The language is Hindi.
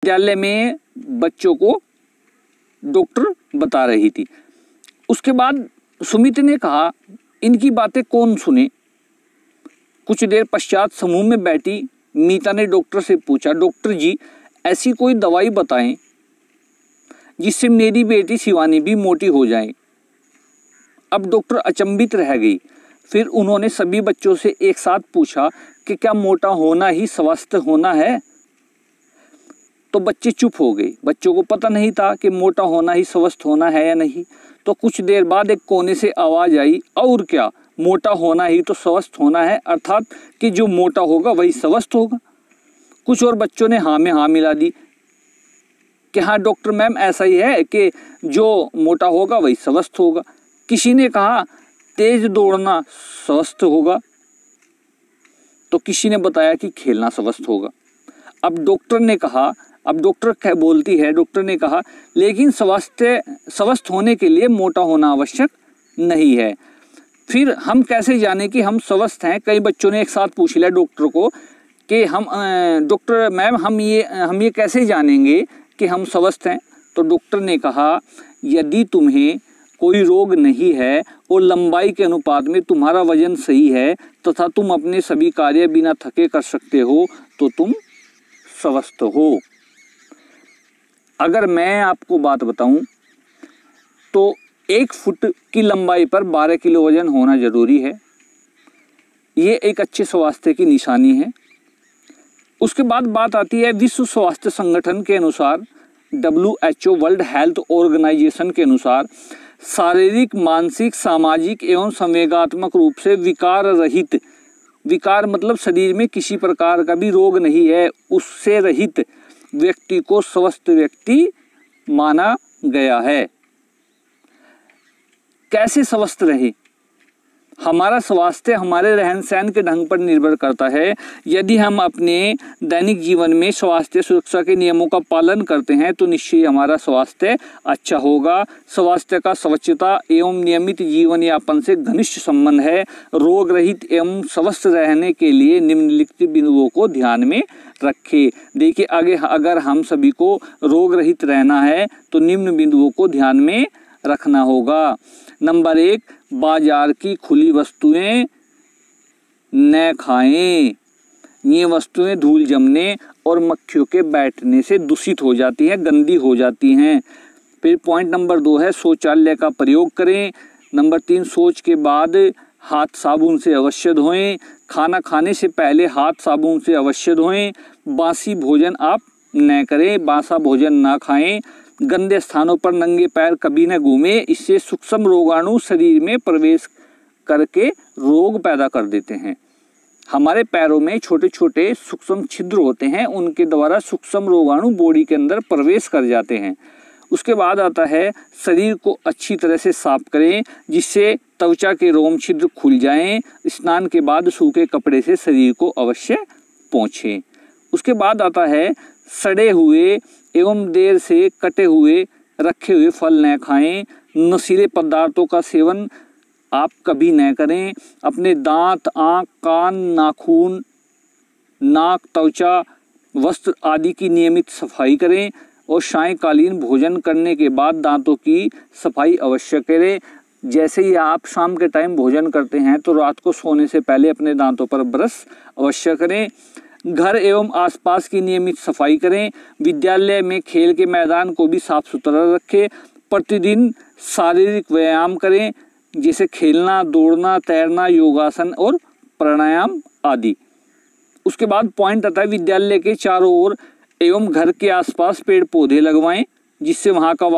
विद्यालय में बच्चों को डॉक्टर बता रही थी। उसके बाद सुमित ने कहा, इनकी बातें कौन सुने। कुछ देर पश्चात समूह में बैठी मीता ने डॉक्टर से पूछा, डॉक्टर जी ऐसी कोई दवाई बताएं जिससे मेरी बेटी शिवानी भी मोटी हो जाए। अब डॉक्टर अचंभित रह गई। फिर उन्होंने सभी बच्चों से एक साथ पूछा कि क्या मोटा होना ही स्वस्थ होना है। तो बच्चे चुप हो गए। बच्चों को पता नहीं था कि मोटा होना ही स्वस्थ होना है या नहीं। तो कुछ देर बाद एक कोने से आवाज आई, और क्या, मोटा होना ही तो स्वस्थ होना है, अर्थात कि जो मोटा होगा वही स्वस्थ होगा। कुछ और बच्चों ने हाँ में हाँ मिला दी कि हाँ डॉक्टर मैम ऐसा ही है कि जो मोटा होगा वही स्वस्थ होगा। किसी ने कहा तेज दौड़ना स्वस्थ होगा, तो किसी ने बताया कि खेलना स्वस्थ होगा। अब डॉक्टर ने कहा, अब डॉक्टर बोलती है, डॉक्टर ने कहा लेकिन स्वस्थ होने के लिए मोटा होना आवश्यक नहीं है। फिर हम कैसे जाने कि हम स्वस्थ हैं? कई बच्चों ने एक साथ पूछ लिया डॉक्टर को कि हम डॉक्टर मैम हम ये कैसे जानेंगे कि हम स्वस्थ हैं? तो डॉक्टर ने कहा, यदि तुम्हें कोई रोग नहीं है और लंबाई के अनुपात में तुम्हारा वजन सही है तथा तुम अपने सभी कार्य बिना थके कर सकते हो तो तुम स्वस्थ हो। अगर मैं आपको बात बताऊं तो 1 फुट की लंबाई पर 12 किलो वजन होना जरूरी है। ये एक अच्छे स्वास्थ्य की निशानी है। उसके बाद बात आती है विश्व स्वास्थ्य संगठन के अनुसार, WHO वर्ल्ड हेल्थ ऑर्गेनाइजेशन के अनुसार शारीरिक, मानसिक, सामाजिक एवं संवेगात्मक रूप से विकार रहित, विकार मतलब शरीर में किसी प्रकार का भी रोग नहीं है, उससे रहित व्यक्ति को स्वस्थ व्यक्ति माना गया है। कैसे स्वस्थ रहे? हमारा स्वास्थ्य हमारे रहन सहन के ढंग पर निर्भर करता है। यदि हम अपने दैनिक जीवन में स्वास्थ्य सुरक्षा के नियमों का पालन करते हैं तो निश्चय हमारा स्वास्थ्य अच्छा होगा। स्वास्थ्य का स्वच्छता एवं नियमित जीवन यापन से घनिष्ठ संबंध है। रोग रहित एवं स्वस्थ रहने के लिए निम्नलिखित बिंदुओं को ध्यान में रखें। देखिए आगे, अगर हम सभी को रोग रहित रहना है तो निम्न बिंदुओं को ध्यान में रखना होगा। नंबर 1, बाजार की खुली वस्तुएं न खाएं। ये वस्तुएं धूल जमने और मक्खियों के बैठने से दूषित हो जाती हैं, गंदी हो जाती हैं। फिर पॉइंट नंबर 2 है शौचालय का प्रयोग करें। नंबर 3, शौच के बाद हाथ साबुन से अवश्य धोएं। खाना खाने से पहले हाथ साबुन से अवश्य धोएं। बासी भोजन आप न करें, बासा भोजन ना खाएं। गंदे स्थानों पर नंगे पैर कभी न घूमें, इससे सूक्ष्म रोगाणु शरीर में प्रवेश करके रोग पैदा कर देते हैं। हमारे पैरों में छोटे छोटे सूक्ष्म छिद्र होते हैं, उनके द्वारा सूक्ष्म रोगाणु बॉडी के अंदर प्रवेश कर जाते हैं। उसके बाद आता है शरीर को अच्छी तरह से साफ करें जिससे त्वचा के रोम छिद्र खुल जाएं। स्नान के बाद सूखे कपड़े से शरीर को अवश्य पोंछें। उसके बाद आता है सड़े हुए एवं देर से कटे हुए रखे हुए फल न खाएं। नशीले पदार्थों का सेवन आप कभी न करें। अपने दांत, आँख, कान, नाखून, नाक, त्वचा, वस्त्र आदि की नियमित सफाई करें और सायंकालीन भोजन करने के बाद दांतों की सफाई अवश्य करें। जैसे ही आप शाम के टाइम भोजन करते हैं तो रात को सोने से पहले अपने दांतों पर ब्रश अवश्य करें। घर एवं आसपास की नियमित सफाई करें। विद्यालय में खेल के मैदान को भी साफ सुथरा रखें। प्रतिदिन शारीरिक व्यायाम करें जैसे खेलना, दौड़ना, तैरना, योगासन और प्राणायाम आदि। उसके बाद पॉइंट आता है विद्यालय के चारों ओर एवं घर के आसपास पेड़ पौधे लगवाएं जिससे वहाँ का